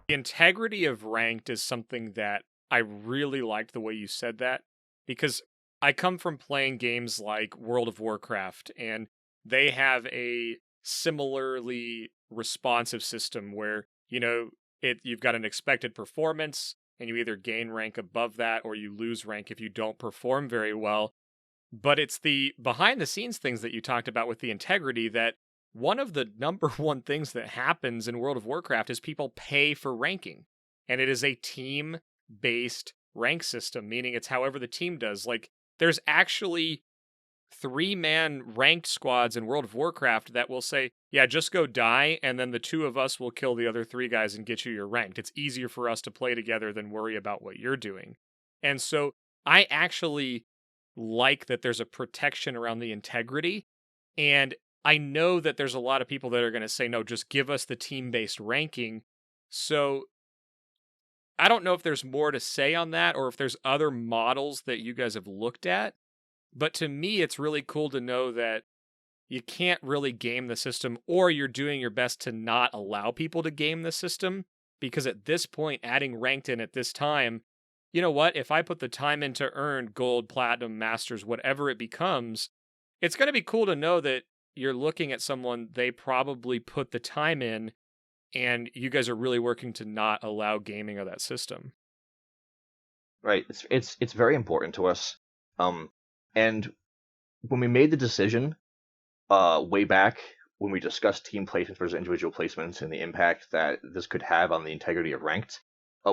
The integrity of ranked is something that I really liked the way you said that, because I come from playing games like World of Warcraft, and they have a similarly responsive system where, you've got an expected performance and you either gain rank above that or you lose rank if you don't perform very well. But it's the behind the scenes things that you talked about with the integrity that one of the number one things that happens in World of Warcraft is people pay for ranking. And it is a team based rank system, meaning it's however the team does. Like, there's actually 3-man ranked squads in World of Warcraft that will say, yeah, just go die, and then the 2 of us will kill the other 3 guys and get you your ranked. It's easier for us to play together than worry about what you're doing. And so I actually like that there's a protection around the integrity. And I know that there's a lot of people that are going to say, no, just give us the team-based ranking. So I don't know if there's more to say on that or if there's other models that you guys have looked at. But to me, it's really cool to know that you can't really game the system, or you're doing your best to not allow people to game the system. Because at this point, adding ranked in at this time, you know what? If I put the time in to earn gold, platinum, masters, whatever it becomes, it's going to be cool to know that you're looking at someone, they probably put the time in, and you guys are really working to not allow gaming of that system. Right. It's very important to us. And when we made the decision, way back when we discussed team placements versus individual placements and the impact that this could have on the integrity of ranked,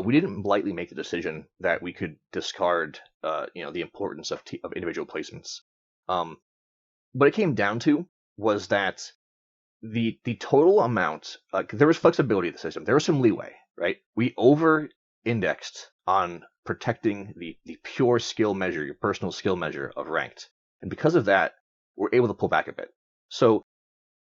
we didn't lightly make the decision that we could discard, the importance of individual placements. What it came down to was that the total amount, there was flexibility in the system. There was some leeway, right? We over-indexed on protecting the pure skill measure, your personal skill measure of ranked. And because of that, we're able to pull back a bit. So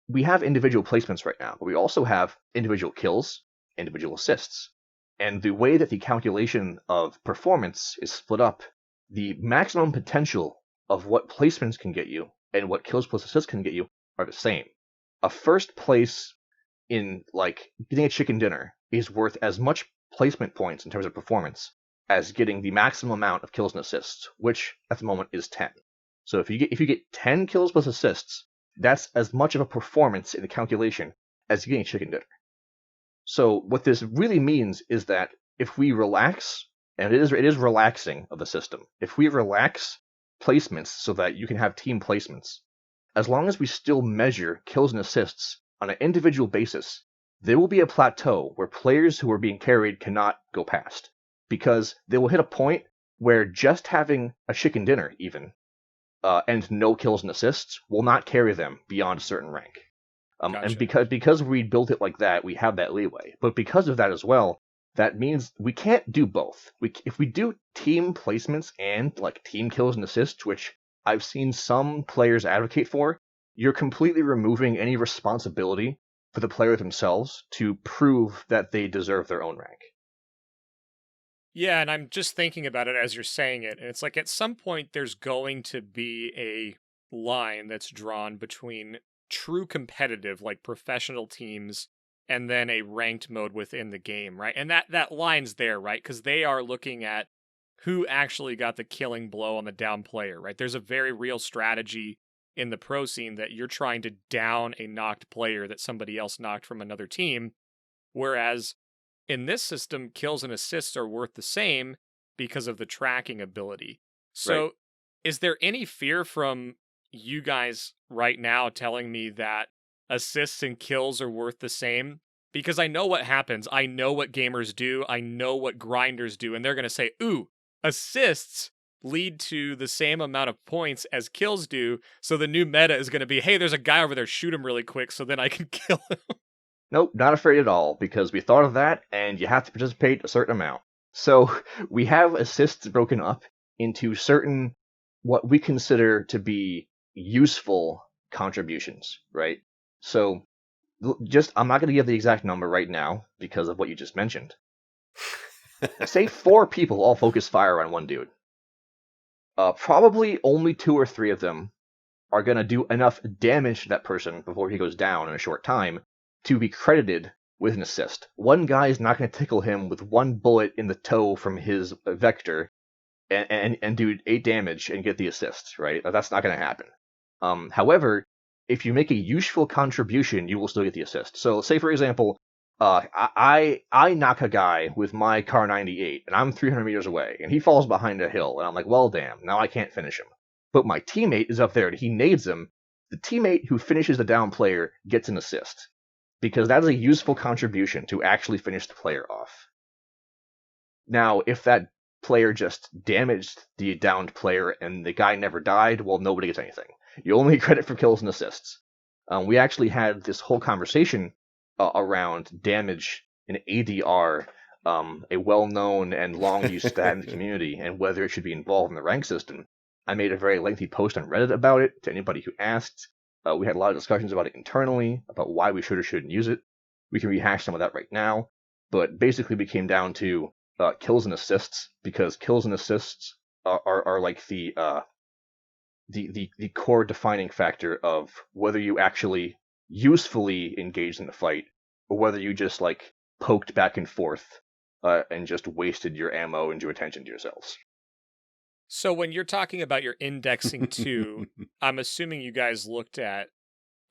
we have individual placements right now, but we also have individual kills, individual assists. And the way that the calculation of performance is split up, the maximum potential of what placements can get you and what kills plus assists can get you are the same. A first place in, getting a chicken dinner is worth as much placement points in terms of performance as getting the maximum amount of kills and assists, which at the moment is 10. So if you get 10 kills plus assists, that's as much of a performance in the calculation as getting a chicken dinner. So what this really means is that if we relax, and it is relaxing of the system, if we relax placements so that you can have team placements, as long as we still measure kills and assists on an individual basis, there will be a plateau where players who are being carried cannot go past. Because they will hit a point where just having a chicken dinner, even, and no kills and assists, will not carry them beyond a certain rank. Gotcha. And because we built it like that, we have that leeway. But because of that as well, that means we can't do both. If we do team placements and team kills and assists, which I've seen some players advocate for, you're completely removing any responsibility for the player themselves to prove that they deserve their own rank. Yeah, and I'm just thinking about it as you're saying it, and it's like at some point there's going to be a line that's drawn between true competitive, like professional teams, and then a ranked mode within the game, right? And that line's there, right? Because they are looking at who actually got the killing blow on the down player, right? There's a very real strategy in the pro scene that you're trying to down a knocked player that somebody else knocked from another team, whereas in this system, kills and assists are worth the same because of the tracking ability. So Right. Is there any fear from you guys right now telling me that assists and kills are worth the same? Because I know what happens. I know what gamers do. I know what grinders do. And they're going to say, ooh, assists lead to the same amount of points as kills do. So the new meta is going to be, hey, there's a guy over there, shoot him really quick so then I can kill him. Nope, not afraid at all, because we thought of that, and you have to participate a certain amount. So we have assists broken up into certain, what we consider to be useful contributions, right? So I'm not going to give the exact number right now because of what you just mentioned. Say 4 people all focus fire on one dude. Probably only 2 or 3 of them are going to do enough damage to that person before he goes down in a short time to be credited with an assist. One guy is not going to tickle him with one bullet in the toe from his vector and do 8 damage and get the assist, right? That's not going to happen. However, if you make a useful contribution, you will still get the assist. So, say for example, I knock a guy with my Car 98, and I'm 300 meters away, and he falls behind a hill, and I'm like, well, damn, now I can't finish him. But my teammate is up there, and he nades him. The teammate who finishes the down player gets an assist, because that is a useful contribution to actually finish the player off. Now, if that player just damaged the downed player and the guy never died, well, nobody gets anything. You only get credit for kills and assists. We actually had this whole conversation around damage in ADR, a well-known and long-used stat in the community, and whether it should be involved in the rank system. I made a very lengthy post on Reddit about it to anybody who asked. We had a lot of discussions about it internally, about why we should or shouldn't use it. We can rehash some of that right now, but basically we came down to kills and assists, because kills and assists are like the core defining factor of whether you actually usefully engaged in the fight, or whether you just like poked back and forth and just wasted your ammo and drew attention to yourselves. So when you're talking about your indexing too, I'm assuming you guys looked at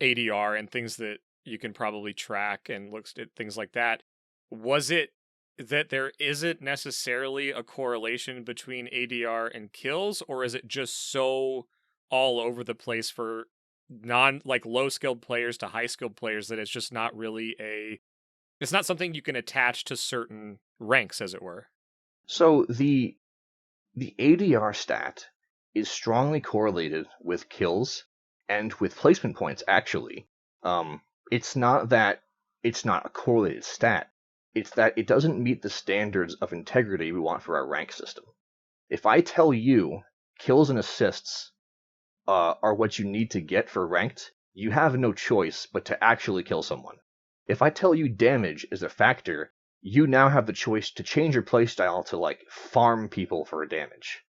ADR and things that you can probably track and looked at things like that. Was it that there isn't necessarily a correlation between ADR and kills, or is it just so all over the place for low skilled players to high skilled players that it's just not really it's not something you can attach to certain ranks, as it were? So the ADR stat is strongly correlated with kills and with placement points, actually. It's not that it's not a correlated stat. It's that it doesn't meet the standards of integrity we want for our rank system. If I tell you kills and assists are what you need to get for ranked, you have no choice but to actually kill someone. If I tell you damage is a factor, you now have the choice to change your playstyle to like farm people for a damage.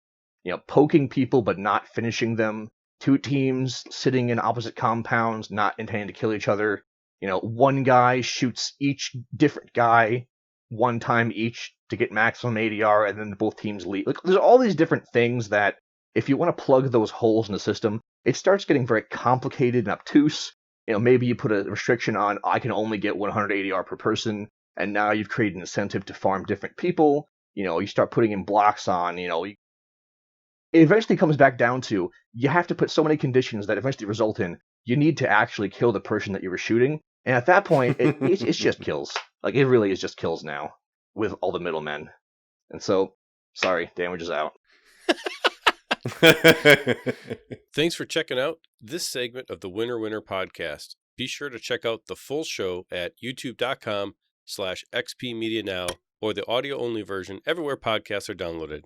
Poking people but not finishing them. 2 teams sitting in opposite compounds, not intending to kill each other. One guy shoots each different guy 1 time each to get maximum ADR, and then both teams leave. Like, there's all these different things that, if you want to plug those holes in the system, it starts getting very complicated and obtuse. Maybe you put a restriction on, I can only get 100 ADR per person, and now you've created an incentive to farm different people. You start putting in blocks on, it eventually comes back down to, you have to put so many conditions that eventually result in, you need to actually kill the person that you were shooting. And at that point, it's just kills. Like, it really is just kills now, with all the middlemen. And so, sorry, damage is out. Thanks for checking out this segment of the Winner Winner podcast. Be sure to check out the full show at youtube.com/xpmedianow, or the audio-only version everywhere podcasts are downloaded.